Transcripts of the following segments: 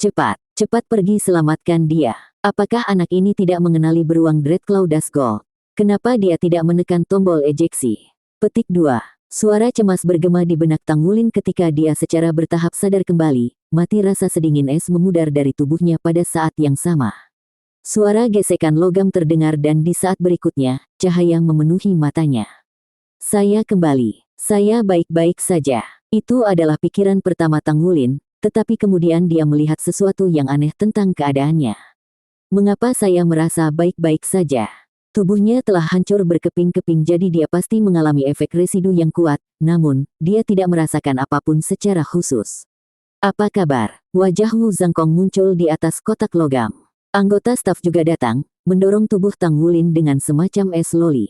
Cepat pergi selamatkan dia. Apakah anak ini tidak mengenali beruang Dreadclaw Duskull? Kenapa dia tidak menekan tombol ejeksi? Petik 2. Suara cemas bergema di benak Tanggulin ketika dia secara bertahap sadar kembali, mati rasa sedingin es memudar dari tubuhnya pada saat yang sama. Suara gesekan logam terdengar dan di saat berikutnya, cahaya memenuhi matanya. Saya kembali. Saya baik-baik saja. Itu adalah pikiran pertama Tanggulin, tetapi kemudian dia melihat sesuatu yang aneh tentang keadaannya. Mengapa saya merasa baik-baik saja? Tubuhnya telah hancur berkeping-keping jadi dia pasti mengalami efek residu yang kuat, namun, dia tidak merasakan apapun secara khusus. Apa kabar? Wajah Wu Zhangkong muncul di atas kotak logam. Anggota staf juga datang, mendorong tubuh Tanggulin dengan semacam es loli.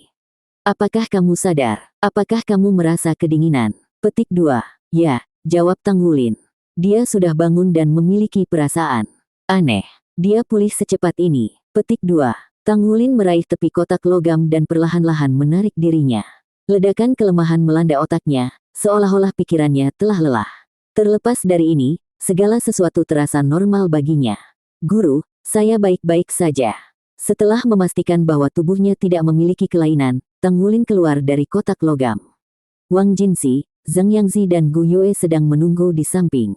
Apakah kamu sadar? Apakah kamu merasa kedinginan? Petik 2. Ya, jawab Tanggulin. Dia sudah bangun dan memiliki perasaan. Aneh. Dia pulih secepat ini. Petik 2. Tanggulin meraih tepi kotak logam dan perlahan-lahan menarik dirinya. Ledakan kelemahan melanda otaknya, seolah-olah pikirannya telah lelah. Terlepas dari ini, segala sesuatu terasa normal baginya. Guru, saya baik-baik saja. Setelah memastikan bahwa tubuhnya tidak memiliki kelainan, Tanggulin keluar dari kotak logam. Wang Jinxi, Zhang Yangzi dan Gu Yue sedang menunggu di samping.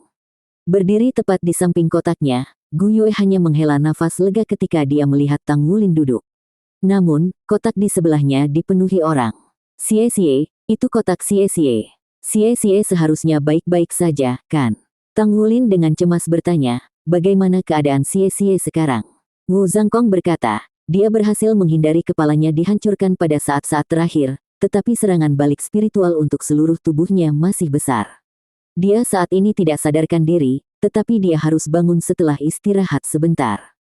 Berdiri tepat di samping kotaknya, Gu Yue hanya menghela nafas lega ketika dia melihat Tanggulin duduk. Namun, kotak di sebelahnya dipenuhi orang. Xie, itu kotak Xie. Xie seharusnya baik-baik saja, kan? Tanggulin dengan cemas bertanya, bagaimana keadaan Xie sekarang? Wu Zhangkong berkata, dia berhasil menghindari kepalanya dihancurkan pada saat-saat terakhir, tetapi serangan balik spiritual untuk seluruh tubuhnya masih besar. Dia saat ini tidak sadarkan diri, tetapi dia harus bangun setelah istirahat sebentar.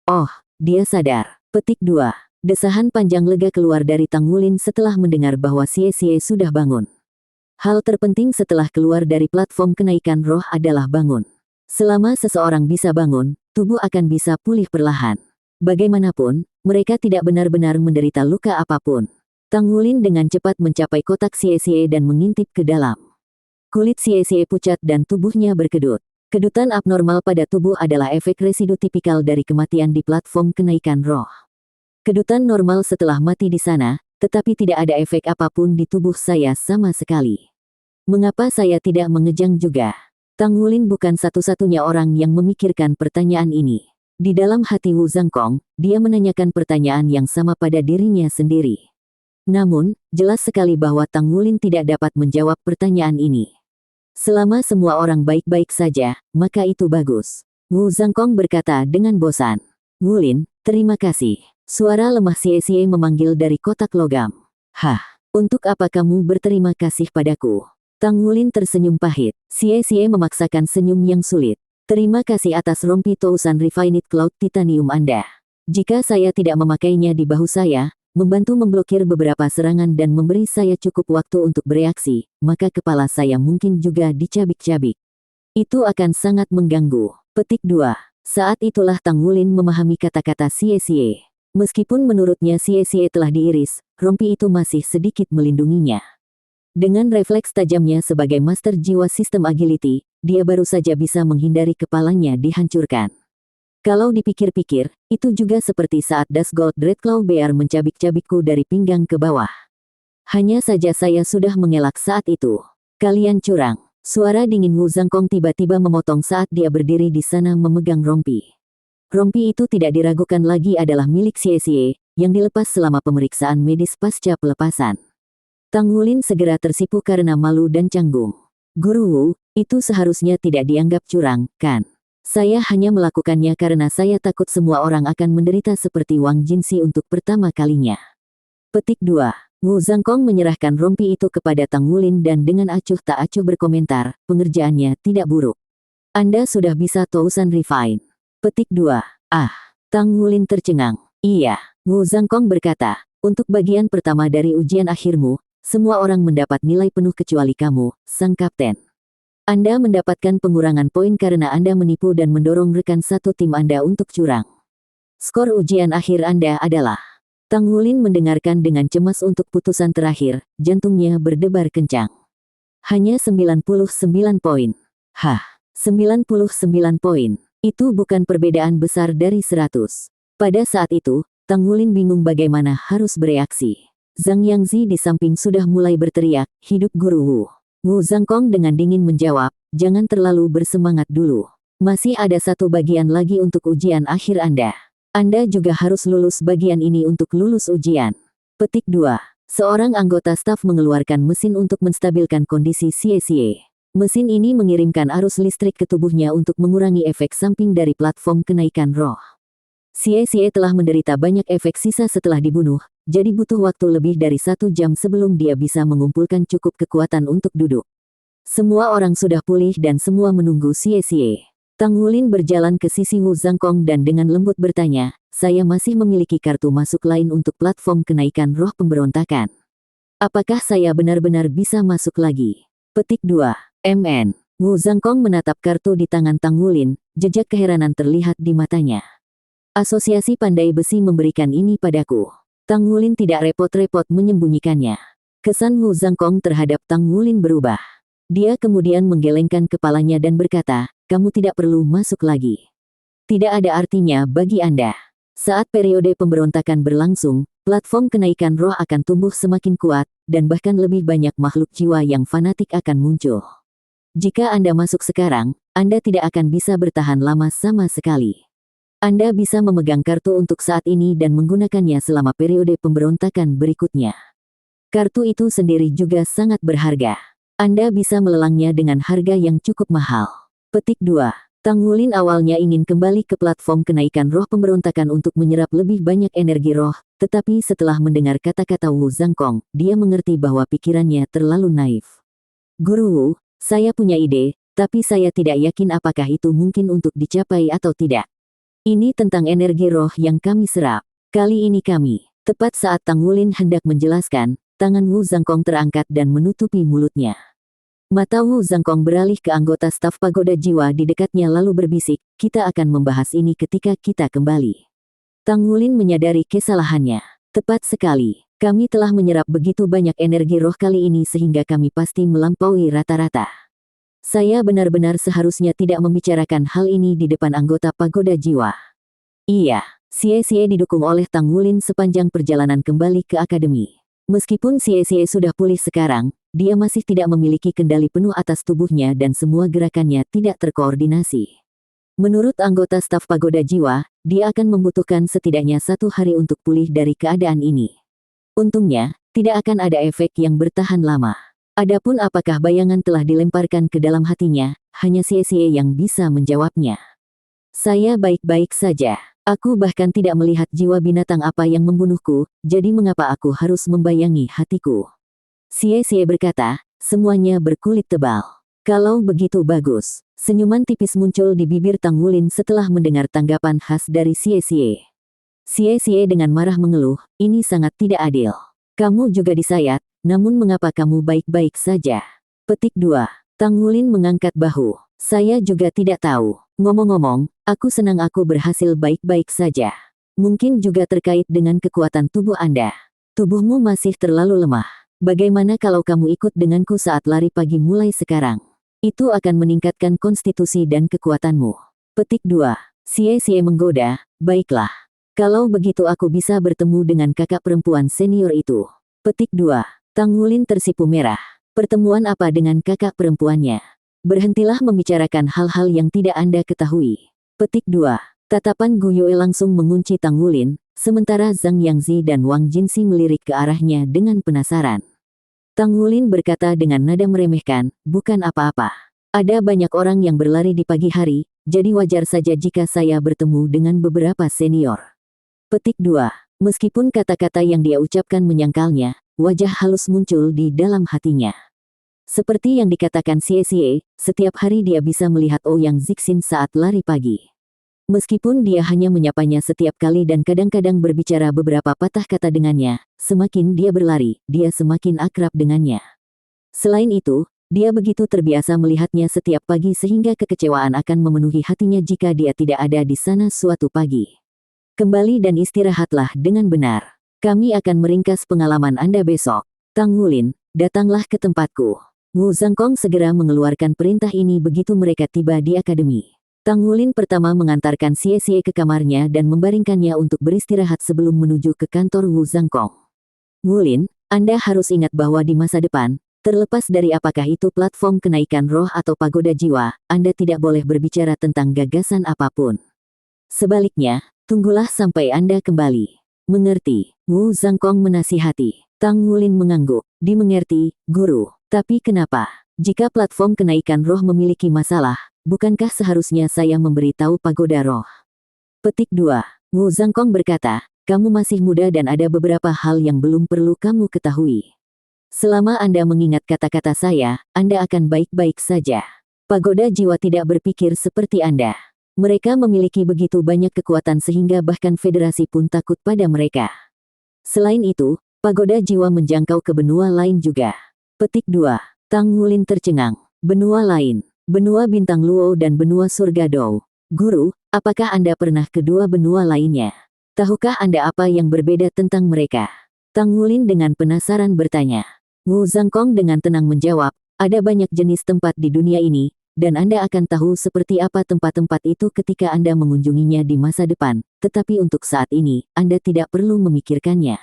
Oh, dia sadar. Petik 2. Desahan panjang lega keluar dari Tanggulin setelah mendengar bahwa Xie sudah bangun. Hal terpenting setelah keluar dari platform kenaikan roh adalah bangun. Selama seseorang bisa bangun, tubuh akan bisa pulih perlahan. Bagaimanapun, mereka tidak benar-benar menderita luka apapun. Tanggulin dengan cepat mencapai kotak Xie dan mengintip ke dalam. Kulit Xie pucat dan tubuhnya berkedut. Kedutan abnormal pada tubuh adalah efek residu tipikal dari kematian di platform kenaikan roh. Kedutan normal setelah mati di sana, tetapi tidak ada efek apapun di tubuh saya sama sekali. Mengapa saya tidak mengejang juga? Tanggulin bukan satu-satunya orang yang memikirkan pertanyaan ini. Di dalam hati Wu Zhangkong, dia menanyakan pertanyaan yang sama pada dirinya sendiri. Namun, jelas sekali bahwa Tanggulin tidak dapat menjawab pertanyaan ini. Selama semua orang baik-baik saja, maka itu bagus. Wu Zhangkong berkata dengan bosan. Wulin, terima kasih. Suara lemah Xie memanggil dari kotak logam. Hah, untuk apa kamu berterima kasih padaku? Tanggulin tersenyum pahit. Xie memaksakan senyum yang sulit. Terima kasih atas rompi Tousan Refined Cloud Titanium Anda. Jika saya tidak memakainya di bahu saya, membantu memblokir beberapa serangan dan memberi saya cukup waktu untuk bereaksi, maka kepala saya mungkin juga dicabik-cabik. Itu akan sangat mengganggu. Petik 2. Saat itulah Tanggulin memahami kata-kata Xie. Meskipun menurutnya Xie telah diiris, rompi itu masih sedikit melindunginya. Dengan refleks tajamnya sebagai master jiwa sistem agility, dia baru saja bisa menghindari kepalanya dihancurkan. Kalau dipikir-pikir, itu juga seperti saat Dusgold Dreadclaw Bear mencabik-cabikku dari pinggang ke bawah. Hanya saja saya sudah mengelak saat itu. Kalian curang. Suara dingin Wu Zhangkong tiba-tiba memotong saat dia berdiri di sana memegang rompi. Rompi itu tidak diragukan lagi adalah milik Xie, yang dilepas selama pemeriksaan medis pasca pelepasan. Tanggulin segera tersipu karena malu dan canggung. Guru Wu, itu seharusnya tidak dianggap curang, kan? Saya hanya melakukannya karena saya takut semua orang akan menderita seperti Wang Jinxi untuk pertama kalinya. Petik 2. Wu Zhangkong menyerahkan rompi itu kepada Tanggulin dan dengan acuh tak acuh berkomentar, pengerjaannya tidak buruk. Anda sudah bisa Tousan Refine. Petik 2. Tanggulin tercengang. Iya, Wu Zhangkong berkata, untuk bagian pertama dari ujian akhirmu, semua orang mendapat nilai penuh kecuali kamu, sang kapten. Anda mendapatkan pengurangan poin karena Anda menipu dan mendorong rekan satu tim Anda untuk curang. Skor ujian akhir Anda adalah... Tanggulin mendengarkan dengan cemas untuk putusan terakhir, jantungnya berdebar kencang. Hanya 99 poin. 99 poin. Itu bukan perbedaan besar dari 100. Pada saat itu, Tang Wulin bingung bagaimana harus bereaksi. Zhang Yangzi di samping sudah mulai berteriak, "Hidup Guru Wu." Wu Zhangkong dengan dingin menjawab, "Jangan terlalu bersemangat dulu. Masih ada satu bagian lagi untuk ujian akhir Anda. Anda juga harus lulus bagian ini untuk lulus ujian." Petik 2. Seorang anggota staf mengeluarkan mesin untuk menstabilkan kondisi Xie. Mesin ini mengirimkan arus listrik ke tubuhnya untuk mengurangi efek samping dari platform kenaikan roh. Xie telah menderita banyak efek sisa setelah dibunuh, jadi butuh waktu lebih dari 1 jam sebelum dia bisa mengumpulkan cukup kekuatan untuk duduk. Semua orang sudah pulih dan semua menunggu Xie. Tang Wulin berjalan ke sisi Wu Zhangkong dan dengan lembut bertanya, "Saya masih memiliki kartu masuk lain untuk platform kenaikan roh pemberontakan. Apakah saya benar-benar bisa masuk lagi?" Petik 2. MN. Wu Zhangkong menatap kartu di tangan Tang Wulin, jejak keheranan terlihat di matanya. "Asosiasi Pandai Besi memberikan ini padaku." Tang Wulin tidak repot-repot menyembunyikannya. Kesan Wu Zhangkong terhadap Tang Wulin berubah. Dia kemudian menggelengkan kepalanya dan berkata, "Kamu tidak perlu masuk lagi. Tidak ada artinya bagi Anda. Saat periode pemberontakan berlangsung, platform kenaikan roh akan tumbuh semakin kuat, dan bahkan lebih banyak makhluk jiwa yang fanatik akan muncul. Jika Anda masuk sekarang, Anda tidak akan bisa bertahan lama sama sekali. Anda bisa memegang kartu untuk saat ini dan menggunakannya selama periode pemberontakan berikutnya. Kartu itu sendiri juga sangat berharga. Anda bisa melelangnya dengan harga yang cukup mahal." Petik 2. Tang Wulin awalnya ingin kembali ke platform kenaikan roh pemberontakan untuk menyerap lebih banyak energi roh, tetapi setelah mendengar kata-kata Wu Zhangkong, dia mengerti bahwa pikirannya terlalu naif. "Guru Wu, saya punya ide, tapi saya tidak yakin apakah itu mungkin untuk dicapai atau tidak. Ini tentang energi roh yang kami serap. Kali ini kami..." Tepat saat Tang Wulin hendak menjelaskan, tangan Wu Zhangkong terangkat dan menutupi mulutnya. Mata Wu Zhangkong beralih ke anggota staf pagoda jiwa di dekatnya lalu berbisik, "Kita akan membahas ini ketika kita kembali." Tang Wulin menyadari kesalahannya. "Tepat sekali. Kami telah menyerap begitu banyak energi roh kali ini sehingga kami pasti melampaui rata-rata. Saya benar-benar seharusnya tidak membicarakan hal ini di depan anggota pagoda jiwa." Iya, Xie didukung oleh Tang Wulin sepanjang perjalanan kembali ke akademi. Meskipun Xie sudah pulih sekarang, dia masih tidak memiliki kendali penuh atas tubuhnya dan semua gerakannya tidak terkoordinasi. Menurut anggota staf pagoda jiwa, dia akan membutuhkan setidaknya 1 hari untuk pulih dari keadaan ini. Untungnya, tidak akan ada efek yang bertahan lama. Adapun apakah bayangan telah dilemparkan ke dalam hatinya, hanya Xie yang bisa menjawabnya. "Saya baik-baik saja. Aku bahkan tidak melihat jiwa binatang apa yang membunuhku, jadi mengapa aku harus membayangi hatiku?" Xie berkata, "Semuanya berkulit tebal." "Kalau begitu bagus." Senyuman tipis muncul di bibir Tang Wulin setelah mendengar tanggapan khas dari Xie. Xie dengan marah mengeluh, "Ini sangat tidak adil. Kamu juga disayat, namun mengapa kamu baik-baik saja?" Petik 2. Tang Wulin mengangkat bahu. "Saya juga tidak tahu. Ngomong-ngomong, aku senang aku berhasil baik-baik saja. Mungkin juga terkait dengan kekuatan tubuh Anda. Tubuhmu masih terlalu lemah. Bagaimana kalau kamu ikut denganku saat lari pagi mulai sekarang? Itu akan meningkatkan konstitusi dan kekuatanmu." Petik 2. Xie menggoda, "Baiklah. Kalau begitu aku bisa bertemu dengan kakak perempuan senior itu." Petik 2. Tang Wulin tersipu merah. "Pertemuan apa dengan kakak perempuannya? Berhentilah membicarakan hal-hal yang tidak Anda ketahui." Petik 2. Tatapan Gu Yue langsung mengunci Tang Wulin, sementara Zhang Yangzi dan Wang Jinxi melirik ke arahnya dengan penasaran. Tang Wulin berkata dengan nada meremehkan, "Bukan apa-apa. Ada banyak orang yang berlari di pagi hari, jadi wajar saja jika saya bertemu dengan beberapa senior." Petik 2. Meskipun kata-kata yang dia ucapkan menyangkalnya, wajah halus muncul di dalam hatinya. Seperti yang dikatakan Xie, setiap hari dia bisa melihat Ouyang Zixin saat lari pagi. Meskipun dia hanya menyapanya setiap kali dan kadang-kadang berbicara beberapa patah kata dengannya, semakin dia berlari, dia semakin akrab dengannya. Selain itu, dia begitu terbiasa melihatnya setiap pagi sehingga kekecewaan akan memenuhi hatinya jika dia tidak ada di sana suatu pagi. "Kembali dan istirahatlah dengan benar. Kami akan meringkas pengalaman Anda besok. Tang Wulin, datanglah ke tempatku." Wu Zhangkong segera mengeluarkan perintah ini begitu mereka tiba di akademi. Tang Wulin pertama mengantarkan Xie Xie ke kamarnya dan membaringkannya untuk beristirahat sebelum menuju ke kantor Wu Zhangkong. Wulin, Anda harus ingat bahwa di masa depan, terlepas dari apakah itu platform kenaikan roh atau pagoda jiwa, Anda tidak boleh berbicara tentang gagasan apapun. Sebaliknya, tunggulah sampai Anda kembali. Mengerti? Wu Zhangkong menasihati. Tang Wulin mengangguk. Dimengerti, guru. Tapi kenapa? Jika platform kenaikan roh memiliki masalah, bukankah seharusnya saya memberitahu pagoda roh? Petik 2. Wu Zhangkong berkata, kamu masih muda dan ada beberapa hal yang belum perlu kamu ketahui. Selama Anda mengingat kata-kata saya, Anda akan baik-baik saja. Pagoda jiwa tidak berpikir seperti Anda. Mereka memiliki begitu banyak kekuatan sehingga bahkan federasi pun takut pada mereka. Selain itu, pagoda jiwa menjangkau ke benua lain juga. Petik 2. Tang Wulin tercengang. Benua lain. Benua bintang Luo dan benua surga Dou. Guru, apakah Anda pernah ke dua benua lainnya? Tahukah Anda apa yang berbeda tentang mereka? Tang Wulin dengan penasaran bertanya. Wu Zhangkong dengan tenang menjawab, ada banyak jenis tempat di dunia ini, dan Anda akan tahu seperti apa tempat-tempat itu ketika Anda mengunjunginya di masa depan, tetapi untuk saat ini, Anda tidak perlu memikirkannya.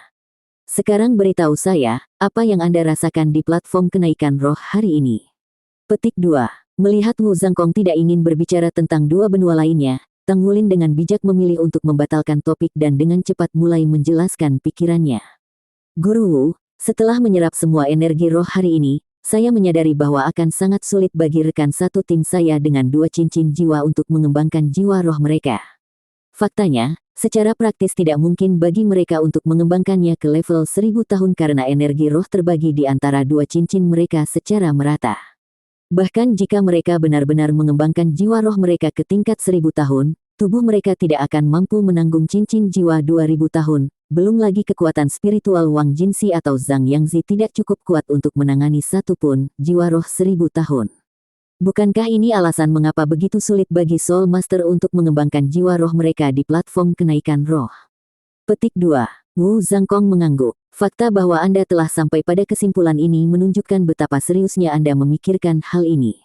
Sekarang beritahu saya, apa yang Anda rasakan di platform kenaikan roh hari ini? Petik 2. Melihat Wu Zhangkong tidak ingin berbicara tentang dua benua lainnya, Tang Wulin dengan bijak memilih untuk membatalkan topik dan dengan cepat mulai menjelaskan pikirannya. Guru Wu, setelah menyerap semua energi roh hari ini, saya menyadari bahwa akan sangat sulit bagi rekan satu tim saya dengan dua cincin jiwa untuk mengembangkan jiwa roh mereka. Faktanya, secara praktis tidak mungkin bagi mereka untuk mengembangkannya ke level 1000 tahun karena energi roh terbagi di antara dua cincin mereka secara merata. Bahkan jika mereka benar-benar mengembangkan jiwa roh mereka ke tingkat 1000 tahun, tubuh mereka tidak akan mampu menanggung cincin jiwa 2000 tahun, belum lagi kekuatan spiritual Wang Jinxi atau Zhang Yangzi tidak cukup kuat untuk menangani satu pun jiwa roh 1000 tahun. Bukankah ini alasan mengapa begitu sulit bagi Soul Master untuk mengembangkan jiwa roh mereka di platform kenaikan roh? Petik 2. Wu Zhangkong mengangguk. Fakta bahwa Anda telah sampai pada kesimpulan ini menunjukkan betapa seriusnya Anda memikirkan hal ini.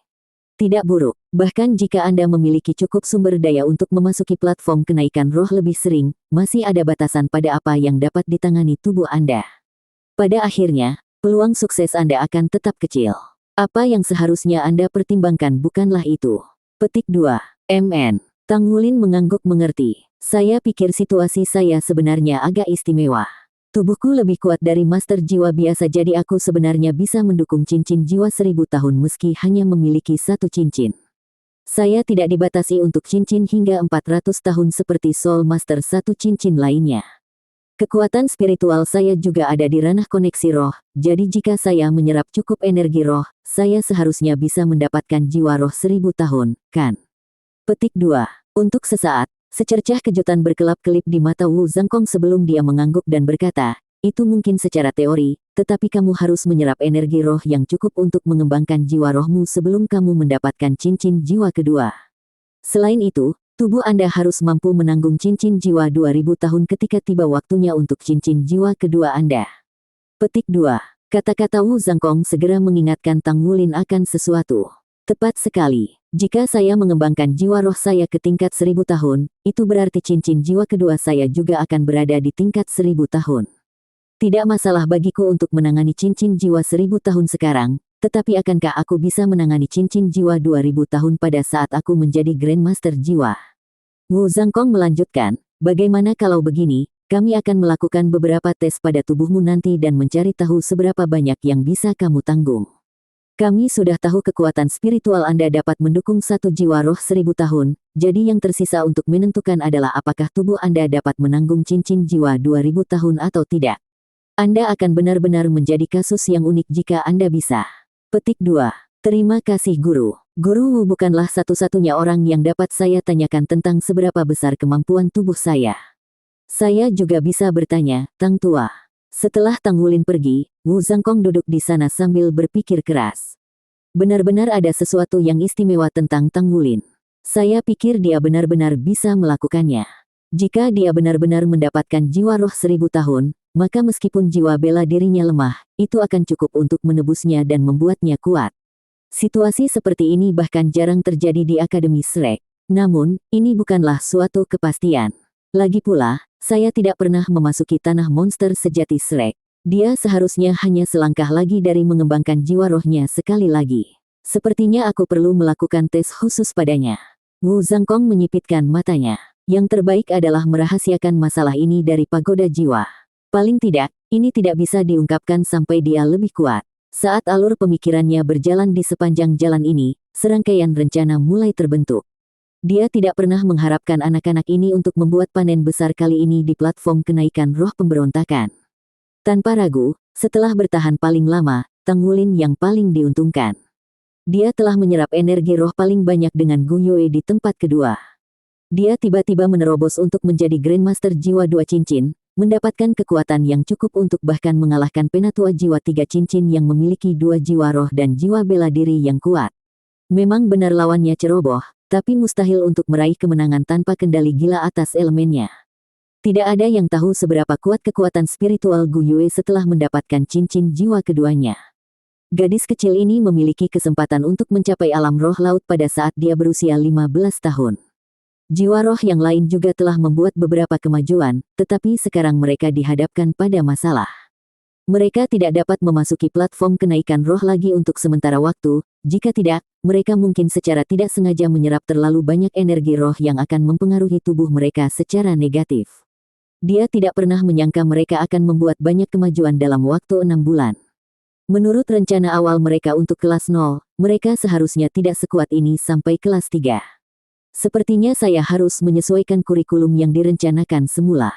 Tidak buruk, bahkan jika Anda memiliki cukup sumber daya untuk memasuki platform kenaikan roh lebih sering, masih ada batasan pada apa yang dapat ditangani tubuh Anda. Pada akhirnya, peluang sukses Anda akan tetap kecil. Apa yang seharusnya Anda pertimbangkan bukanlah itu. Petik 2. MN. Tang Wulin mengangguk mengerti. Saya pikir situasi saya sebenarnya agak istimewa. Tubuhku lebih kuat dari master jiwa biasa jadi aku sebenarnya bisa mendukung cincin jiwa 1000 tahun meski hanya memiliki satu cincin. Saya tidak dibatasi untuk cincin hingga 400 tahun seperti Soul Master satu cincin lainnya. Kekuatan spiritual saya juga ada di ranah koneksi roh, jadi jika saya menyerap cukup energi roh, saya seharusnya bisa mendapatkan jiwa roh 1000 tahun, kan? Petik 2. Untuk sesaat, secercah kejutan berkelap-kelip di mata Wu Zhangkong sebelum dia mengangguk dan berkata, itu mungkin secara teori, tetapi kamu harus menyerap energi roh yang cukup untuk mengembangkan jiwa rohmu sebelum kamu mendapatkan cincin jiwa kedua. Selain itu, tubuh Anda harus mampu menanggung cincin jiwa 2000 tahun ketika tiba waktunya untuk cincin jiwa kedua Anda. Petik 2. Kata-kata Wu Zhangkong segera mengingatkan Tang Wulin akan sesuatu. Tepat sekali. Jika saya mengembangkan jiwa roh saya ke tingkat 1000 tahun, itu berarti cincin jiwa kedua saya juga akan berada di tingkat 1000 tahun. Tidak masalah bagiku untuk menangani cincin jiwa 1000 tahun sekarang, tetapi akankah aku bisa menangani cincin jiwa 2000 tahun pada saat aku menjadi Grandmaster jiwa? Wu Zhangkong melanjutkan, bagaimana kalau begini, kami akan melakukan beberapa tes pada tubuhmu nanti dan mencari tahu seberapa banyak yang bisa kamu tanggung. Kami sudah tahu kekuatan spiritual Anda dapat mendukung satu jiwa roh 1000 tahun, jadi yang tersisa untuk menentukan adalah apakah tubuh Anda dapat menanggung cincin jiwa 2000 tahun atau tidak. Anda akan benar-benar menjadi kasus yang unik jika Anda bisa. Petik 2. Terima kasih guru. Guru Wu bukanlah satu-satunya orang yang dapat saya tanyakan tentang seberapa besar kemampuan tubuh saya. Saya juga bisa bertanya, Tang Tua. Setelah Tang Wulin pergi, Wu Zhangkong duduk di sana sambil berpikir keras. Benar-benar ada sesuatu yang istimewa tentang Tang Wulin. Saya pikir dia benar-benar bisa melakukannya. Jika dia benar-benar mendapatkan jiwa roh 1000 tahun, maka meskipun jiwa bela dirinya lemah, itu akan cukup untuk menebusnya dan membuatnya kuat. Situasi seperti ini bahkan jarang terjadi di Akademi Shrek. Namun, ini bukanlah suatu kepastian. Lagi pula, saya tidak pernah memasuki tanah monster sejati Shrek. Dia seharusnya hanya selangkah lagi dari mengembangkan jiwa rohnya sekali lagi. Sepertinya aku perlu melakukan tes khusus padanya. Wu Zhangkong menyipitkan matanya. Yang terbaik adalah merahasiakan masalah ini dari pagoda jiwa. Paling tidak, ini tidak bisa diungkapkan sampai dia lebih kuat. Saat alur pemikirannya berjalan di sepanjang jalan ini, serangkaian rencana mulai terbentuk. Dia tidak pernah mengharapkan anak-anak ini untuk membuat panen besar kali ini di platform kenaikan roh pemberontakan. Tanpa ragu, setelah bertahan paling lama, Tang Wulin yang paling diuntungkan. Dia telah menyerap energi roh paling banyak dengan Gu Yue di tempat kedua. Dia tiba-tiba menerobos untuk menjadi Grandmaster Jiwa 2 Cincin, mendapatkan kekuatan yang cukup untuk bahkan mengalahkan Penatua Jiwa 3 Cincin yang memiliki 2 jiwa roh dan jiwa bela diri yang kuat. Memang benar lawannya ceroboh, tapi mustahil untuk meraih kemenangan tanpa kendali gila atas elemennya. Tidak ada yang tahu seberapa kuat kekuatan spiritual Gu Yue setelah mendapatkan cincin jiwa keduanya. Gadis kecil ini memiliki kesempatan untuk mencapai alam roh laut pada saat dia berusia 15 tahun. Jiwa roh yang lain juga telah membuat beberapa kemajuan, tetapi sekarang mereka dihadapkan pada masalah. Mereka tidak dapat memasuki platform kenaikan roh lagi untuk sementara waktu, jika tidak, mereka mungkin secara tidak sengaja menyerap terlalu banyak energi roh yang akan mempengaruhi tubuh mereka secara negatif. Dia tidak pernah menyangka mereka akan membuat banyak kemajuan dalam waktu 6 bulan. Menurut rencana awal mereka untuk kelas 0, mereka seharusnya tidak sekuat ini sampai kelas 3. Sepertinya saya harus menyesuaikan kurikulum yang direncanakan semula.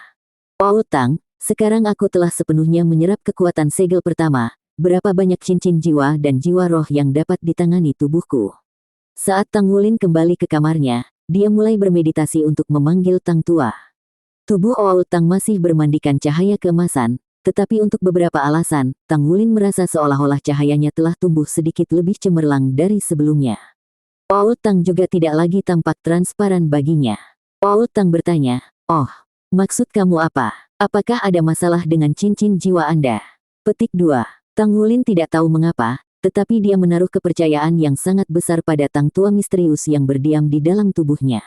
Paul Tang, sekarang aku telah sepenuhnya menyerap kekuatan segel pertama, berapa banyak cincin jiwa dan jiwa roh yang dapat ditangani tubuhku. Saat Tang Wulin kembali ke kamarnya, dia mulai bermeditasi untuk memanggil Tang Tua. Tubuh Paul Tang masih bermandikan cahaya keemasan, tetapi untuk beberapa alasan, Tang Wulin merasa seolah-olah cahayanya telah tumbuh sedikit lebih cemerlang dari sebelumnya. Paul Tang juga tidak lagi tampak transparan baginya. Paul Tang bertanya, "Oh, maksud kamu apa? Apakah ada masalah dengan cincin jiwa Anda?" Petik 2. Tang Wulin tidak tahu mengapa, tetapi dia menaruh kepercayaan yang sangat besar pada Tang Tua misterius yang berdiam di dalam tubuhnya.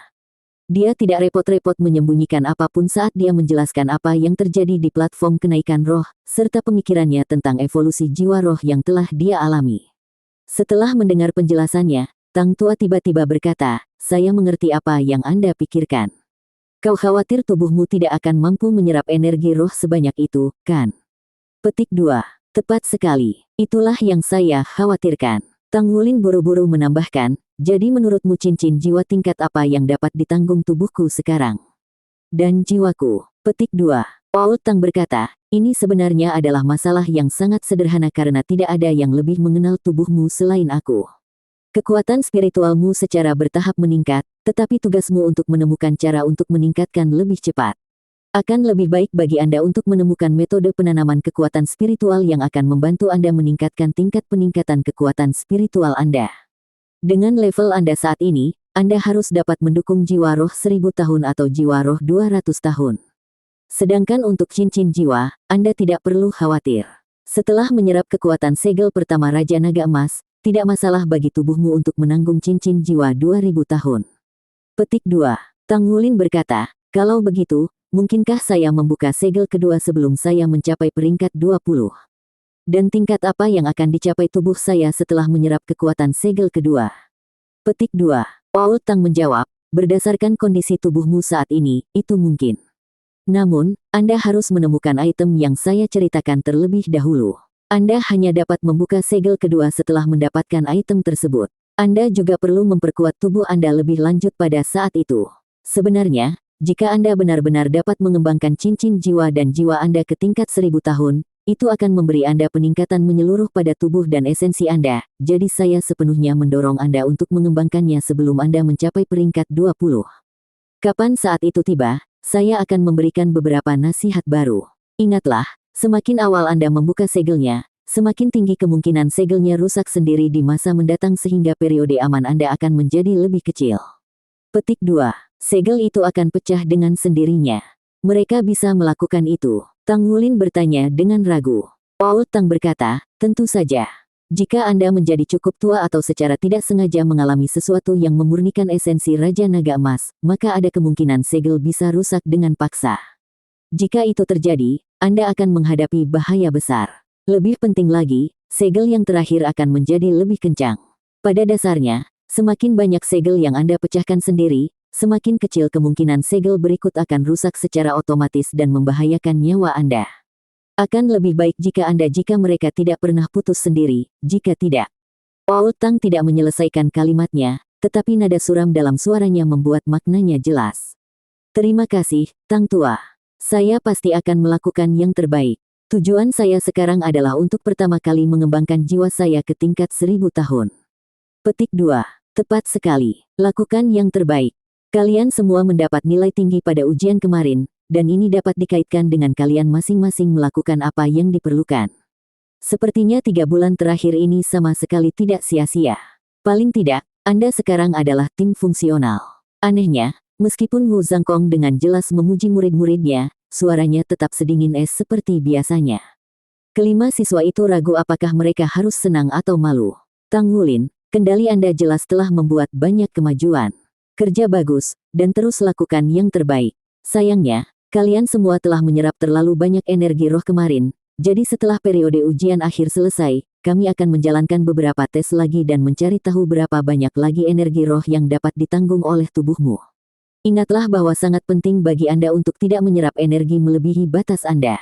Dia tidak repot-repot menyembunyikan apapun saat dia menjelaskan apa yang terjadi di platform kenaikan roh, serta pemikirannya tentang evolusi jiwa roh yang telah dia alami. Setelah mendengar penjelasannya, Tang Tua tiba-tiba berkata, "Saya mengerti apa yang Anda pikirkan. Kau khawatir tubuhmu tidak akan mampu menyerap energi roh sebanyak itu, kan?" Petik 2. Tepat sekali. Itulah yang saya khawatirkan. Tang Wulin buru-buru menambahkan, "Jadi menurutmu cincin jiwa tingkat apa yang dapat ditanggung tubuhku sekarang?" "Dan jiwaku." Petik 2. Paul Tang berkata, "Ini sebenarnya adalah masalah yang sangat sederhana karena tidak ada yang lebih mengenal tubuhmu selain aku. Kekuatan spiritualmu secara bertahap meningkat, tetapi tugasmu untuk menemukan cara untuk meningkatkan lebih cepat. Akan lebih baik bagi Anda untuk menemukan metode penanaman kekuatan spiritual yang akan membantu Anda meningkatkan tingkat peningkatan kekuatan spiritual Anda. Dengan level Anda saat ini, Anda harus dapat mendukung jiwa roh 1000 tahun atau jiwa roh 200 tahun. Sedangkan untuk cincin jiwa, Anda tidak perlu khawatir. Setelah menyerap kekuatan segel pertama Raja Naga Emas, tidak masalah bagi tubuhmu untuk menanggung cincin jiwa 2000 tahun. Petik 2. Tang Wulin berkata, "Kalau begitu, mungkinkah saya membuka segel kedua sebelum saya mencapai peringkat 20? Dan tingkat apa yang akan dicapai tubuh saya setelah menyerap kekuatan segel kedua?" Petik 2. Paul Tang menjawab, "Berdasarkan kondisi tubuhmu saat ini, itu mungkin. Namun, Anda harus menemukan item yang saya ceritakan terlebih dahulu. Anda hanya dapat membuka segel kedua setelah mendapatkan item tersebut. Anda juga perlu memperkuat tubuh Anda lebih lanjut pada saat itu. Sebenarnya, jika Anda benar-benar dapat mengembangkan cincin jiwa dan jiwa Anda ke tingkat 1000 tahun, itu akan memberi Anda peningkatan menyeluruh pada tubuh dan esensi Anda, jadi saya sepenuhnya mendorong Anda untuk mengembangkannya sebelum Anda mencapai peringkat 20. Kapan saat itu tiba, saya akan memberikan beberapa nasihat baru. Ingatlah, semakin awal Anda membuka segelnya, semakin tinggi kemungkinan segelnya rusak sendiri di masa mendatang sehingga periode aman Anda akan menjadi lebih kecil." Petik 2. Segel itu akan pecah dengan sendirinya. Mereka bisa melakukan itu? Tang Wulin bertanya dengan ragu. Paul Tang berkata, "Tentu saja. Jika Anda menjadi cukup tua atau secara tidak sengaja mengalami sesuatu yang memurnikan esensi Raja Naga Emas, maka ada kemungkinan segel bisa rusak dengan paksa. Jika itu terjadi, Anda akan menghadapi bahaya besar. Lebih penting lagi, segel yang terakhir akan menjadi lebih kencang. Pada dasarnya, semakin banyak segel yang Anda pecahkan sendiri, semakin kecil kemungkinan segel berikut akan rusak secara otomatis dan membahayakan nyawa Anda. Akan lebih baik jika mereka tidak pernah putus sendiri, jika tidak. Old Tang tidak menyelesaikan kalimatnya, tetapi nada suram dalam suaranya membuat maknanya jelas. Terima kasih, Tang Tua. Saya pasti akan melakukan yang terbaik. Tujuan saya sekarang adalah untuk pertama kali mengembangkan jiwa saya ke tingkat 1000 tahun. Petik 2. Tepat sekali. Lakukan yang terbaik. Kalian semua mendapat nilai tinggi pada ujian kemarin, dan ini dapat dikaitkan dengan kalian masing-masing melakukan apa yang diperlukan. Sepertinya 3 bulan terakhir ini sama sekali tidak sia-sia. Paling tidak, Anda sekarang adalah tim fungsional. Anehnya, meskipun Wu Zhangkong dengan jelas memuji murid-muridnya, suaranya tetap sedingin es seperti biasanya. Kelima siswa itu ragu apakah mereka harus senang atau malu. Tang Wulin, kendali Anda jelas telah membuat banyak kemajuan. Kerja bagus, dan terus lakukan yang terbaik. Sayangnya, kalian semua telah menyerap terlalu banyak energi roh kemarin, jadi setelah periode ujian akhir selesai, kami akan menjalankan beberapa tes lagi dan mencari tahu berapa banyak lagi energi roh yang dapat ditanggung oleh tubuhmu. Ingatlah bahwa sangat penting bagi Anda untuk tidak menyerap energi melebihi batas Anda.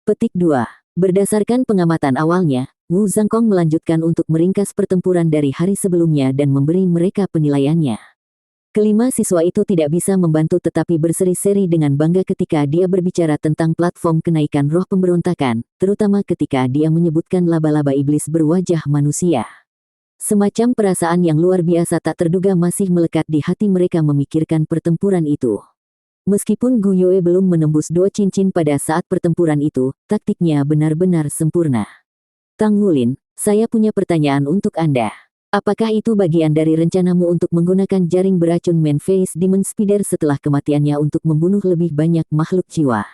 Petik 2. Berdasarkan pengamatan awalnya, Wu Zhangkong melanjutkan untuk meringkas pertempuran dari hari sebelumnya dan memberi mereka penilaiannya. Kelima siswa itu tidak bisa membantu tetapi berseri-seri dengan bangga ketika dia berbicara tentang platform kenaikan roh pemberontakan, terutama ketika dia menyebutkan laba-laba iblis berwajah manusia. Semacam perasaan yang luar biasa tak terduga masih melekat di hati mereka memikirkan pertempuran itu. Meskipun Gu Yue belum menembus 2 cincin pada saat pertempuran itu, taktiknya benar-benar sempurna. Tang Wulin, saya punya pertanyaan untuk Anda. Apakah itu bagian dari rencanamu untuk menggunakan jaring beracun Man-Face Demon Spider setelah kematiannya untuk membunuh lebih banyak makhluk jiwa?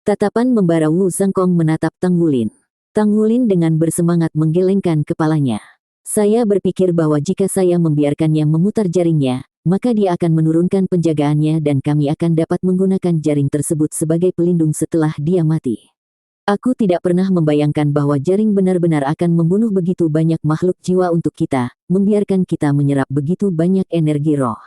Tatapan membara Wu Zhangkong menatap Tang Wulin. Tang Wulin dengan bersemangat menggelengkan kepalanya. Saya berpikir bahwa jika saya membiarkannya memutar jaringnya, maka dia akan menurunkan penjagaannya dan kami akan dapat menggunakan jaring tersebut sebagai pelindung setelah dia mati. Aku tidak pernah membayangkan bahwa jaring benar-benar akan membunuh begitu banyak makhluk jiwa untuk kita, membiarkan kita menyerap begitu banyak energi roh.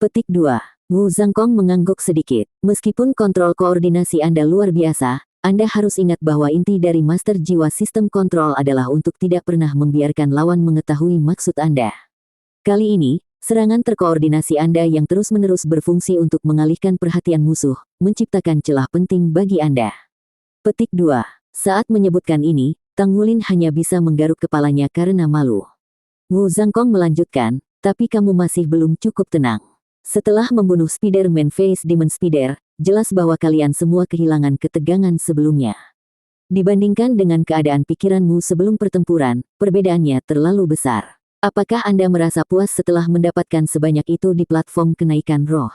Petik 2. Wu Zhangkong mengangguk sedikit. Meskipun kontrol koordinasi Anda luar biasa, Anda harus ingat bahwa inti dari master jiwa sistem kontrol adalah untuk tidak pernah membiarkan lawan mengetahui maksud Anda. Kali ini, serangan terkoordinasi Anda yang terus-menerus berfungsi untuk mengalihkan perhatian musuh, menciptakan celah penting bagi Anda. Petik 2. Saat menyebutkan ini, Tang Wulin hanya bisa menggaruk kepalanya karena malu. Wu Zhangkong melanjutkan, tapi kamu masih belum cukup tenang. Setelah membunuh Spider-Man Face Demon Spider, jelas bahwa kalian semua kehilangan ketegangan sebelumnya. Dibandingkan dengan keadaan pikiranmu sebelum pertempuran, perbedaannya terlalu besar. Apakah Anda merasa puas setelah mendapatkan sebanyak itu di platform kenaikan roh?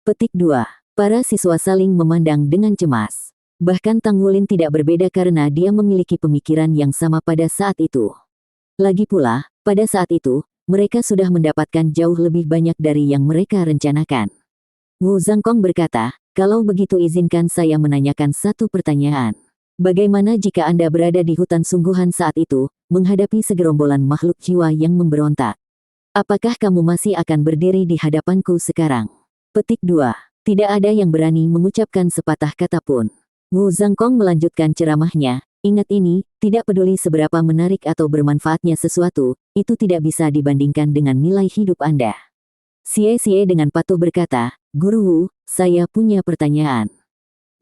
Petik 2. Para siswa saling memandang dengan cemas. Bahkan Tang Wulin tidak berbeda karena dia memiliki pemikiran yang sama pada saat itu. Lagi pula, pada saat itu, mereka sudah mendapatkan jauh lebih banyak dari yang mereka rencanakan. Wu Zhangkong berkata, kalau begitu izinkan saya menanyakan satu pertanyaan. Bagaimana jika Anda berada di hutan sungguhan saat itu, menghadapi segerombolan makhluk jiwa yang memberontak? Apakah kamu masih akan berdiri di hadapanku sekarang? Petik 2. Tidak ada yang berani mengucapkan sepatah kata pun. Wu Zhangkong melanjutkan ceramahnya, ingat ini, tidak peduli seberapa menarik atau bermanfaatnya sesuatu, itu tidak bisa dibandingkan dengan nilai hidup Anda. Xie dengan patuh berkata, Guru Wu, saya punya pertanyaan.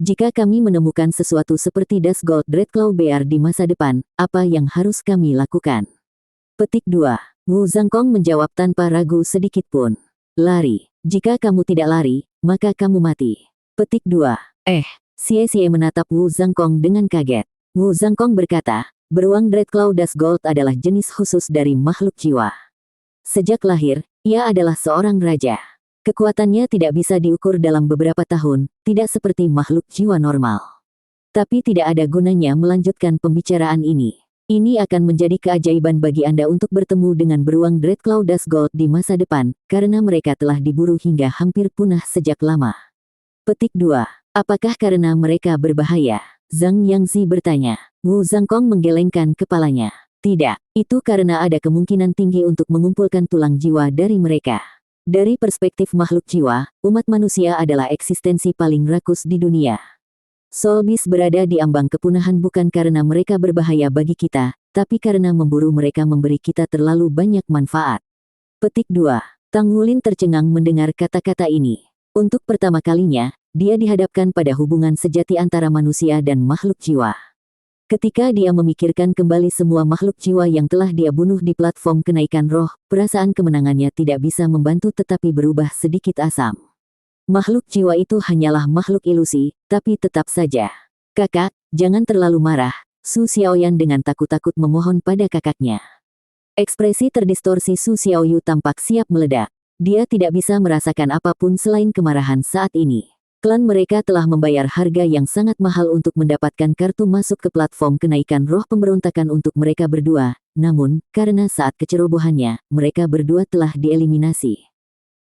Jika kami menemukan sesuatu seperti Das Gold Dreadclaw Bear di masa depan, apa yang harus kami lakukan? Petik 2. Wu Zhangkong menjawab tanpa ragu sedikit pun. Lari. Jika kamu tidak lari, maka kamu mati. Petik 2. Xie menatap Wu Zhangkong dengan kaget. Wu Zhangkong berkata, beruang Dreadclaw Das Gold adalah jenis khusus dari makhluk jiwa. Sejak lahir, ia adalah seorang raja. Kekuatannya tidak bisa diukur dalam beberapa tahun, tidak seperti makhluk jiwa normal. Tapi tidak ada gunanya melanjutkan pembicaraan ini. Ini akan menjadi keajaiban bagi Anda untuk bertemu dengan beruang Dreadclaw Dust Gold di masa depan, karena mereka telah diburu hingga hampir punah sejak lama. Petik 2. Apakah karena mereka berbahaya? Zhang Yangzi bertanya. Wu Zhangkong menggelengkan kepalanya. Tidak, itu karena ada kemungkinan tinggi untuk mengumpulkan tulang jiwa dari mereka. Dari perspektif makhluk jiwa, umat manusia adalah eksistensi paling rakus di dunia. Soul Beast berada di ambang kepunahan bukan karena mereka berbahaya bagi kita, tapi karena memburu mereka memberi kita terlalu banyak manfaat. Petik 2. Tang Wulin tercengang mendengar kata-kata ini. Untuk pertama kalinya, dia dihadapkan pada hubungan sejati antara manusia dan makhluk jiwa. Ketika dia memikirkan kembali semua makhluk jiwa yang telah dia bunuh di platform kenaikan roh, perasaan kemenangannya tidak bisa membantu tetapi berubah sedikit asam. Makhluk jiwa itu hanyalah makhluk ilusi, tapi tetap saja. Kakak, jangan terlalu marah, Su Xiaoyan dengan takut-takut memohon pada kakaknya. Ekspresi terdistorsi Su Xiaoyu tampak siap meledak. Dia tidak bisa merasakan apapun selain kemarahan saat ini. Klan mereka telah membayar harga yang sangat mahal untuk mendapatkan kartu masuk ke platform kenaikan roh pemberontakan untuk mereka berdua, namun, karena saat kecerobohannya, mereka berdua telah dieliminasi.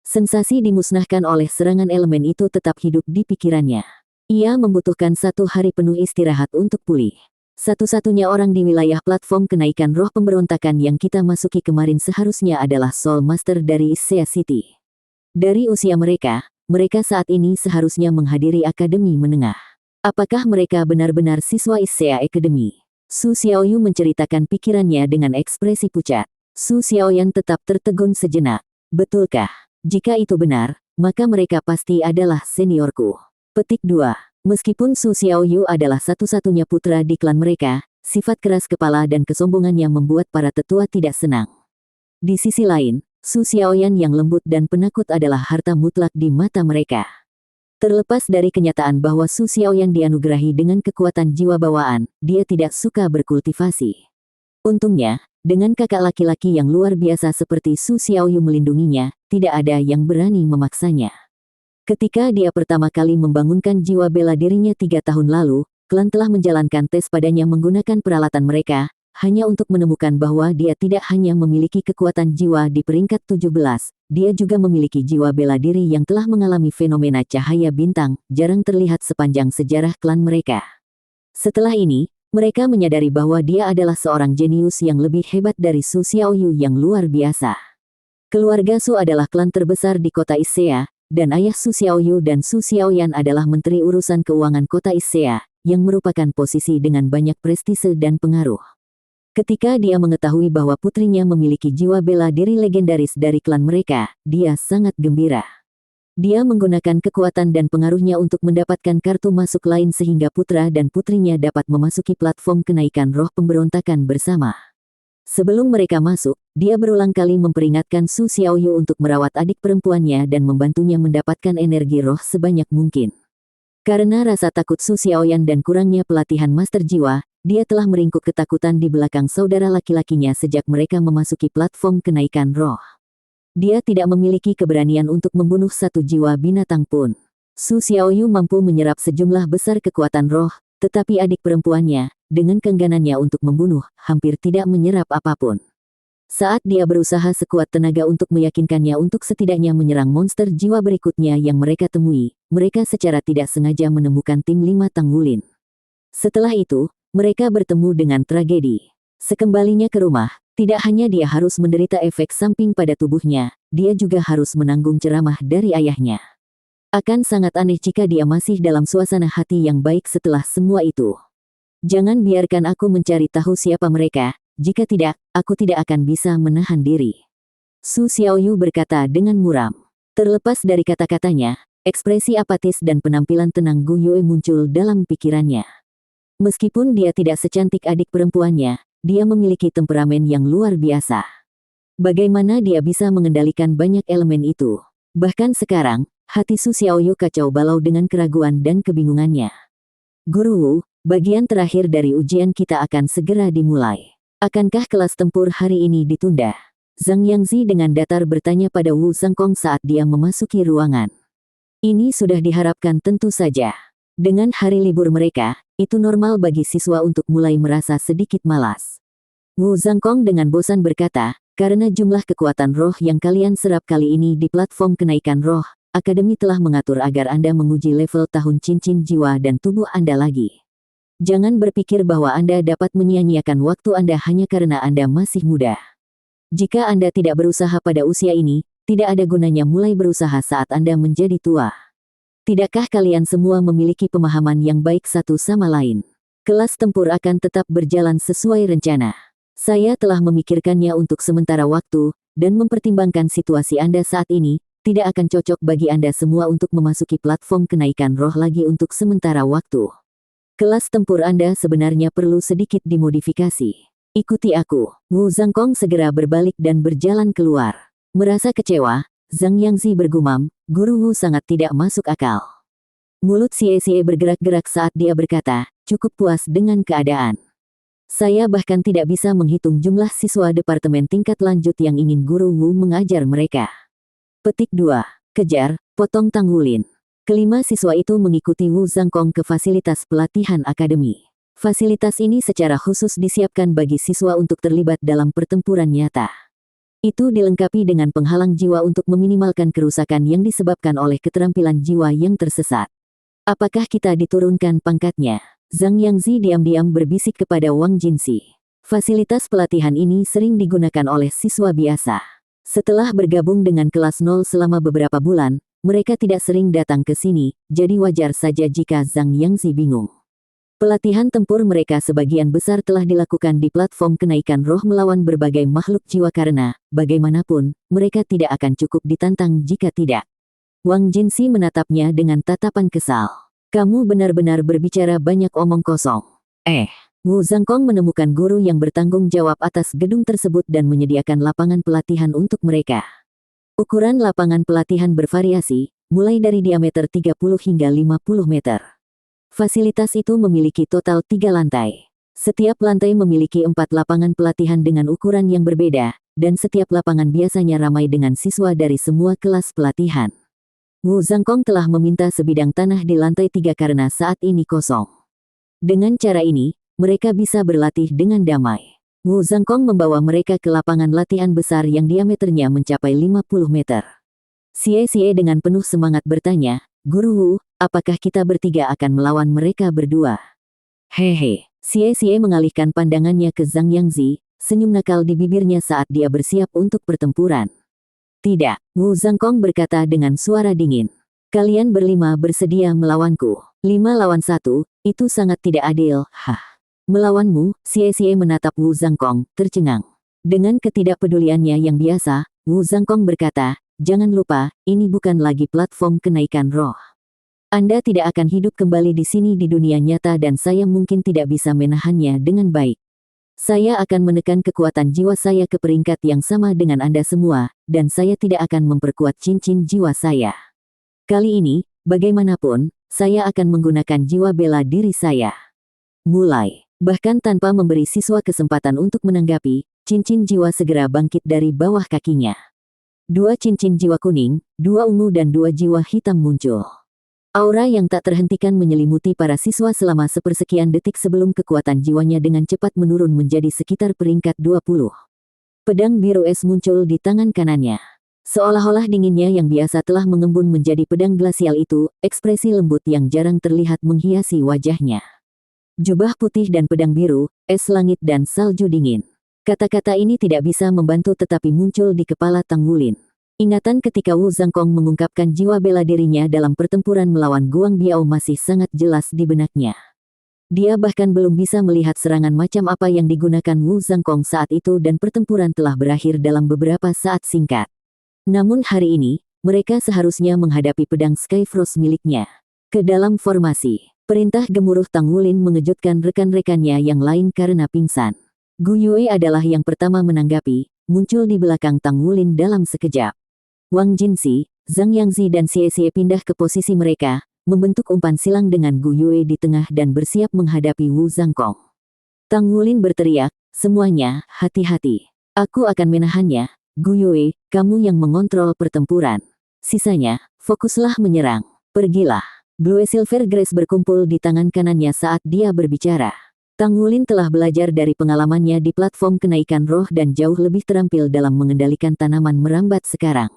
Sensasi dimusnahkan oleh serangan elemen itu tetap hidup di pikirannya. Ia membutuhkan 1 hari penuh istirahat untuk pulih. Satu-satunya orang di wilayah platform kenaikan roh pemberontakan yang kita masuki kemarin seharusnya adalah Soul Master dari Issea City. Dari usia mereka saat ini seharusnya menghadiri akademi menengah. Apakah mereka benar-benar siswa Issea Academy? Su Xiaoyu menceritakan pikirannya dengan ekspresi pucat. Su Xiaoyan tetap tertegun sejenak. Betulkah? Jika itu benar, maka mereka pasti adalah seniorku. Petik 2. Meskipun Su Xiaoyu adalah satu-satunya putra di klan mereka, sifat keras kepala dan kesombongannya membuat para tetua tidak senang. Di sisi lain, Su Xiaoyan yang lembut dan penakut adalah harta mutlak di mata mereka. Terlepas dari kenyataan bahwa Su Xiaoyan dianugerahi dengan kekuatan jiwa bawaan, dia tidak suka berkultivasi. Untungnya, dengan kakak laki-laki yang luar biasa seperti Su Xiaoyu melindunginya, tidak ada yang berani memaksanya. Ketika dia pertama kali membangunkan jiwa bela dirinya 3 tahun lalu, klan telah menjalankan tes padanya menggunakan peralatan mereka, hanya untuk menemukan bahwa dia tidak hanya memiliki kekuatan jiwa di peringkat 17, dia juga memiliki jiwa bela diri yang telah mengalami fenomena cahaya bintang, jarang terlihat sepanjang sejarah klan mereka. Setelah ini, mereka menyadari bahwa dia adalah seorang jenius yang lebih hebat dari Su Xiaoyu yang luar biasa. Keluarga Su adalah klan terbesar di kota Issea, dan ayah Su Xiaoyu dan Su Xiaoyan adalah menteri urusan keuangan kota Issea, yang merupakan posisi dengan banyak prestise dan pengaruh. Ketika dia mengetahui bahwa putrinya memiliki jiwa bela diri legendaris dari klan mereka, dia sangat gembira. Dia menggunakan kekuatan dan pengaruhnya untuk mendapatkan kartu masuk lain sehingga putra dan putrinya dapat memasuki platform kenaikan roh pemberontakan bersama. Sebelum mereka masuk, dia berulang kali memperingatkan Su Xiaoyu untuk merawat adik perempuannya dan membantunya mendapatkan energi roh sebanyak mungkin. Karena rasa takut Su Xiaoyan dan kurangnya pelatihan master jiwa, dia telah meringkuk ketakutan di belakang saudara laki-lakinya sejak mereka memasuki platform kenaikan roh. Dia tidak memiliki keberanian untuk membunuh satu jiwa binatang pun. Su Xiaoyu mampu menyerap sejumlah besar kekuatan roh, tetapi adik perempuannya, dengan keengganannya untuk membunuh, hampir tidak menyerap apapun. Saat dia berusaha sekuat tenaga untuk meyakinkannya untuk setidaknya menyerang monster jiwa berikutnya yang mereka temui, mereka secara tidak sengaja menemukan tim 5 Tang Wulin. Setelah itu, mereka bertemu dengan tragedi. Sekembalinya ke rumah, tidak hanya dia harus menderita efek samping pada tubuhnya, dia juga harus menanggung ceramah dari ayahnya. Akan sangat aneh jika dia masih dalam suasana hati yang baik setelah semua itu. Jangan biarkan aku mencari tahu siapa mereka, jika tidak, aku tidak akan bisa menahan diri. Su Xiaoyu berkata dengan muram. Terlepas dari kata-katanya, ekspresi apatis dan penampilan tenang Gu Yue muncul dalam pikirannya. Meskipun dia tidak secantik adik perempuannya, dia memiliki temperamen yang luar biasa. Bagaimana dia bisa mengendalikan banyak elemen itu? Bahkan sekarang, hati Su Xiaoyu kacau balau dengan keraguan dan kebingungannya. Guru Wu, bagian terakhir dari ujian kita akan segera dimulai. Akankah kelas tempur hari ini ditunda? Zhang Yangzi dengan datar bertanya pada Wu Zhangkong saat dia memasuki ruangan. Ini sudah diharapkan tentu saja. Dengan hari libur mereka, itu normal bagi siswa untuk mulai merasa sedikit malas. Wu Zhangkong dengan bosan berkata, karena jumlah kekuatan roh yang kalian serap kali ini di platform kenaikan roh, Akademi telah mengatur agar Anda menguji level tahun cincin jiwa dan tubuh Anda lagi. Jangan berpikir bahwa Anda dapat menyia-nyiakan waktu Anda hanya karena Anda masih muda. Jika Anda tidak berusaha pada usia ini, tidak ada gunanya mulai berusaha saat Anda menjadi tua. Tidakkah kalian semua memiliki pemahaman yang baik satu sama lain? Kelas tempur akan tetap berjalan sesuai rencana. Saya telah memikirkannya untuk sementara waktu, dan mempertimbangkan situasi Anda saat ini, tidak akan cocok bagi Anda semua untuk memasuki platform kenaikan roh lagi untuk sementara waktu. Kelas tempur Anda sebenarnya perlu sedikit dimodifikasi. Ikuti aku. Wu Zhangkong segera berbalik dan berjalan keluar. Merasa kecewa, Zhang Yangzi bergumam, Guru Wu sangat tidak masuk akal. Mulut Xie bergerak-gerak saat dia berkata, cukup puas dengan keadaan. Saya bahkan tidak bisa menghitung jumlah siswa departemen tingkat lanjut yang ingin Guru Wu mengajar mereka. Petik 2. Kejar, potong Tang Wulin. Kelima siswa itu mengikuti Wu Zhangkong ke fasilitas pelatihan akademi. Fasilitas ini secara khusus disiapkan bagi siswa untuk terlibat dalam pertempuran nyata. Itu dilengkapi dengan penghalang jiwa untuk meminimalkan kerusakan yang disebabkan oleh keterampilan jiwa yang tersesat. Apakah kita diturunkan pangkatnya? Zhang Yangzi diam-diam berbisik kepada Wang Jinxi. Fasilitas pelatihan ini sering digunakan oleh siswa biasa. Setelah bergabung dengan kelas 0 selama beberapa bulan, mereka tidak sering datang ke sini, jadi wajar saja jika Zhang Yangzi bingung. Pelatihan tempur mereka sebagian besar telah dilakukan di platform kenaikan roh melawan berbagai makhluk jiwa karena, bagaimanapun, mereka tidak akan cukup ditantang jika tidak. Wang Jinxi menatapnya dengan tatapan kesal. Kamu benar-benar berbicara banyak omong kosong. Wu Zhangkong menemukan guru yang bertanggung jawab atas gedung tersebut dan menyediakan lapangan pelatihan untuk mereka. Ukuran lapangan pelatihan bervariasi, mulai dari diameter 30 hingga 50 meter. Fasilitas itu memiliki total 3 lantai. Setiap lantai memiliki 4 lapangan pelatihan dengan ukuran yang berbeda, dan setiap lapangan biasanya ramai dengan siswa dari semua kelas pelatihan. Wu Zhangkong telah meminta sebidang tanah di lantai 3 karena saat ini kosong. Dengan cara ini, mereka bisa berlatih dengan damai. Wu Zhangkong membawa mereka ke lapangan latihan besar yang diameternya mencapai 50 meter. Xie dengan penuh semangat bertanya, Guru Wu, apakah kita bertiga akan melawan mereka berdua? Hehe. Xie mengalihkan pandangannya ke Zhang Yangzi, senyum nakal di bibirnya saat dia bersiap untuk pertempuran. Tidak, Wu Zhangkong berkata dengan suara dingin. Kalian berlima bersedia melawanku. 5 lawan 1, itu sangat tidak adil, Melawanmu, Xie menatap Wu Zhangkong, tercengang. Dengan ketidakpeduliannya yang biasa, Wu Zhangkong berkata, jangan lupa, ini bukan lagi platform kenaikan roh. Anda tidak akan hidup kembali di sini di dunia nyata dan saya mungkin tidak bisa menahannya dengan baik. Saya akan menekan kekuatan jiwa saya ke peringkat yang sama dengan Anda semua, dan saya tidak akan memperkuat cincin jiwa saya. Kali ini, bagaimanapun, saya akan menggunakan jiwa bela diri saya. Mulai. Bahkan tanpa memberi siswa kesempatan untuk menanggapi, cincin jiwa segera bangkit dari bawah kakinya. 2 cincin jiwa kuning, 2 ungu dan 2 jiwa hitam muncul. Aura yang tak terhentikan menyelimuti para siswa selama sepersekian detik sebelum kekuatan jiwanya dengan cepat menurun menjadi sekitar peringkat 20. Pedang biru es muncul di tangan kanannya. Seolah-olah dinginnya yang biasa telah mengembun menjadi pedang glasial itu, ekspresi lembut yang jarang terlihat menghiasi wajahnya. Jubah putih dan pedang biru, es langit dan salju dingin. Kata-kata ini tidak bisa membantu tetapi muncul di kepala Tang Wulin. Ingatan ketika Wu Zhangkong mengungkapkan jiwa bela dirinya dalam pertempuran melawan Guang Biao masih sangat jelas di benaknya. Dia bahkan belum bisa melihat serangan macam apa yang digunakan Wu Zhangkong saat itu dan pertempuran telah berakhir dalam beberapa saat singkat. Namun hari ini, mereka seharusnya menghadapi pedang Skyfrost miliknya. Ke dalam formasi, perintah gemuruh Tang Wulin mengejutkan rekan-rekannya yang lain karena pingsan. Gu Yue adalah yang pertama menanggapi, muncul di belakang Tang Wulin dalam sekejap. Wang Jinxi, Zhang Yangzi dan Xie pindah ke posisi mereka, membentuk umpan silang dengan Gu Yue di tengah dan bersiap menghadapi Wu Zhangkong. Tang Wulin berteriak, semuanya, hati-hati. Aku akan menahannya, Gu Yue, kamu yang mengontrol pertempuran. Sisanya, fokuslah menyerang. Pergilah. Blue Silver Grace berkumpul di tangan kanannya saat dia berbicara. Tang Wulin telah belajar dari pengalamannya di platform kenaikan roh dan jauh lebih terampil dalam mengendalikan tanaman merambat sekarang.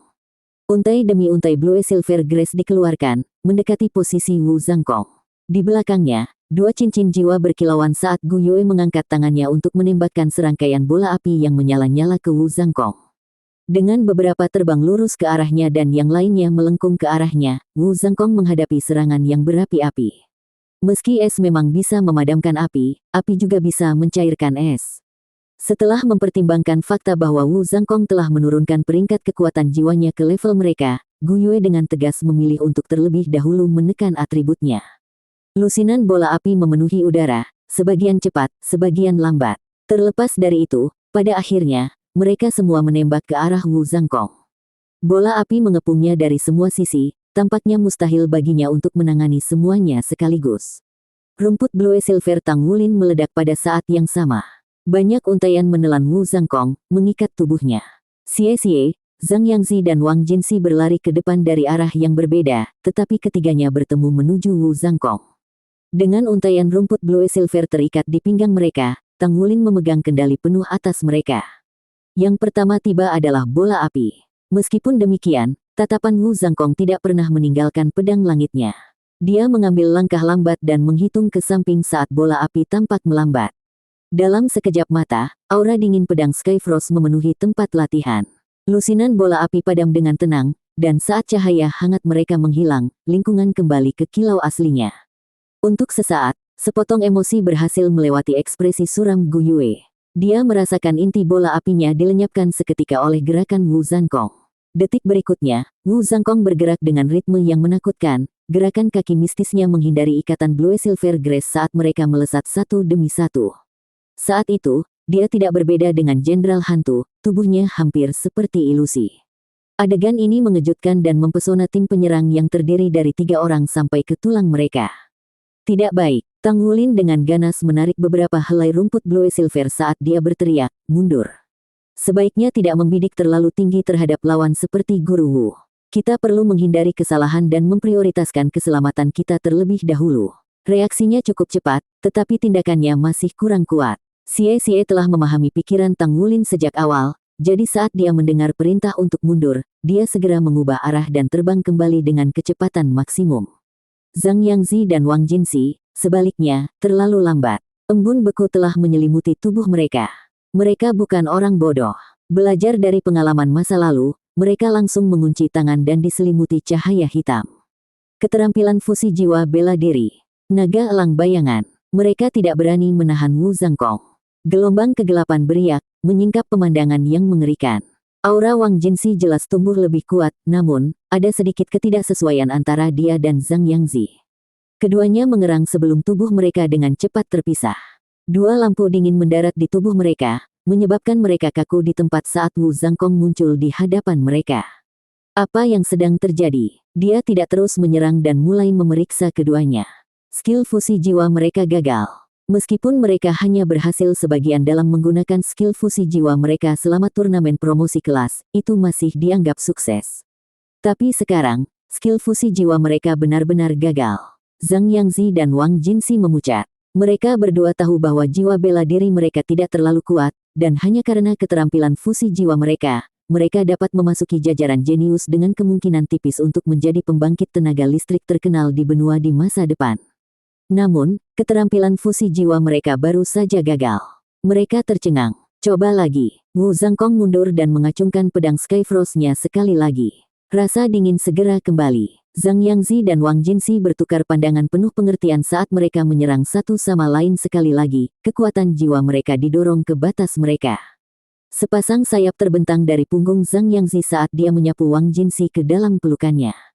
Untai demi untai Blue Silver Grace dikeluarkan, mendekati posisi Wu Zhangkong. Di belakangnya, dua cincin jiwa berkilauan saat Gu Yue mengangkat tangannya untuk menembakkan serangkaian bola api yang menyala-nyala ke Wu Zhangkong. Dengan beberapa terbang lurus ke arahnya dan yang lainnya melengkung ke arahnya, Wu Zhangkong menghadapi serangan yang berapi-api. Meski es memang bisa memadamkan api, api juga bisa mencairkan es. Setelah mempertimbangkan fakta bahwa Wu Zhangkong telah menurunkan peringkat kekuatan jiwanya ke level mereka, Gu Yue dengan tegas memilih untuk terlebih dahulu menekan atributnya. Lusinan bola api memenuhi udara, sebagian cepat, sebagian lambat. Terlepas dari itu, pada akhirnya, mereka semua menembak ke arah Wu Zhangkong. Bola api mengepungnya dari semua sisi, tampaknya mustahil baginya untuk menangani semuanya sekaligus. Rumput Blue Silver Tang Wulin meledak pada saat yang sama. Banyak untaian menelan Wu Zhangkong, mengikat tubuhnya. Xie Xie, Zhang Yangzi dan Wang Jinsi berlari ke depan dari arah yang berbeda, tetapi ketiganya bertemu menuju Wu Zhangkong. Dengan untaian rumput Blue Silver terikat di pinggang mereka, Tang Wulin memegang kendali penuh atas mereka. Yang pertama tiba adalah bola api. Meskipun demikian, tatapan Wu Zhangkong tidak pernah meninggalkan pedang langitnya. Dia mengambil langkah lambat dan menghitung ke samping saat bola api tampak melambat. Dalam sekejap mata, aura dingin pedang Skyfrost memenuhi tempat latihan. Lusinan bola api padam dengan tenang, dan saat cahaya hangat mereka menghilang, lingkungan kembali ke kilau aslinya. Untuk sesaat, sepotong emosi berhasil melewati ekspresi suram Gu Yue. Dia merasakan inti bola apinya dilenyapkan seketika oleh gerakan Wu Zhangkong. Detik berikutnya, Wu Zhangkong bergerak dengan ritme yang menakutkan, gerakan kaki mistisnya menghindari ikatan Blue Silver Grace saat mereka melesat satu demi satu. Saat itu, dia tidak berbeda dengan Jenderal Hantu, tubuhnya hampir seperti ilusi. Adegan ini mengejutkan dan mempesona tim penyerang yang terdiri dari 3 orang sampai ke tulang mereka. Tidak baik. Tang Wulin dengan ganas menarik beberapa helai rumput Blue Silver saat dia berteriak, mundur. Sebaiknya tidak membidik terlalu tinggi terhadap lawan seperti Guru Wu. Kita perlu menghindari kesalahan dan memprioritaskan keselamatan kita terlebih dahulu. Reaksinya cukup cepat, tetapi tindakannya masih kurang kuat. Xie Xie telah memahami pikiran Tang Wulin sejak awal, jadi saat dia mendengar perintah untuk mundur, dia segera mengubah arah dan terbang kembali dengan kecepatan maksimum. Zhang Yangzi dan Wang Jinsi, sebaliknya, terlalu lambat. Embun beku telah menyelimuti tubuh mereka. Mereka bukan orang bodoh. Belajar dari pengalaman masa lalu, mereka langsung mengunci tangan dan diselimuti cahaya hitam. Keterampilan fusi jiwa bela diri. Naga elang bayangan. Mereka tidak berani menahan Wu Zhangkong. Gelombang kegelapan beriak, menyingkap pemandangan yang mengerikan. Aura Wang Jinsi jelas tumbuh lebih kuat, namun, ada sedikit ketidaksesuaian antara dia dan Zhang Yangzi. Keduanya mengerang sebelum tubuh mereka dengan cepat terpisah. Dua lampu dingin mendarat di tubuh mereka, menyebabkan mereka kaku di tempat saat Wu Zhangkong muncul di hadapan mereka. Apa yang sedang terjadi? Dia tidak terus menyerang dan mulai memeriksa keduanya. Skill fusi jiwa mereka gagal. Meskipun mereka hanya berhasil sebagian dalam menggunakan skill fusi jiwa mereka selama turnamen promosi kelas, itu masih dianggap sukses. Tapi sekarang, skill fusi jiwa mereka benar-benar gagal. Zhang Yangzi dan Wang Jinsi memucat. Mereka berdua tahu bahwa jiwa bela diri mereka tidak terlalu kuat, dan hanya karena keterampilan fusi jiwa mereka, mereka dapat memasuki jajaran jenius dengan kemungkinan tipis untuk menjadi pembangkit tenaga listrik terkenal di benua di masa depan. Namun, keterampilan fusi jiwa mereka baru saja gagal. Mereka tercengang. Coba lagi. Wu Zhangkong mundur dan mengacungkan pedang Skyfrost-nya sekali lagi. Rasa dingin segera kembali. Zhang Yangzi dan Wang Jinsi bertukar pandangan penuh pengertian saat mereka menyerang satu sama lain sekali lagi. Kekuatan jiwa mereka didorong ke batas mereka. Sepasang sayap terbentang dari punggung Zhang Yangzi saat dia menyapu Wang Jinsi ke dalam pelukannya.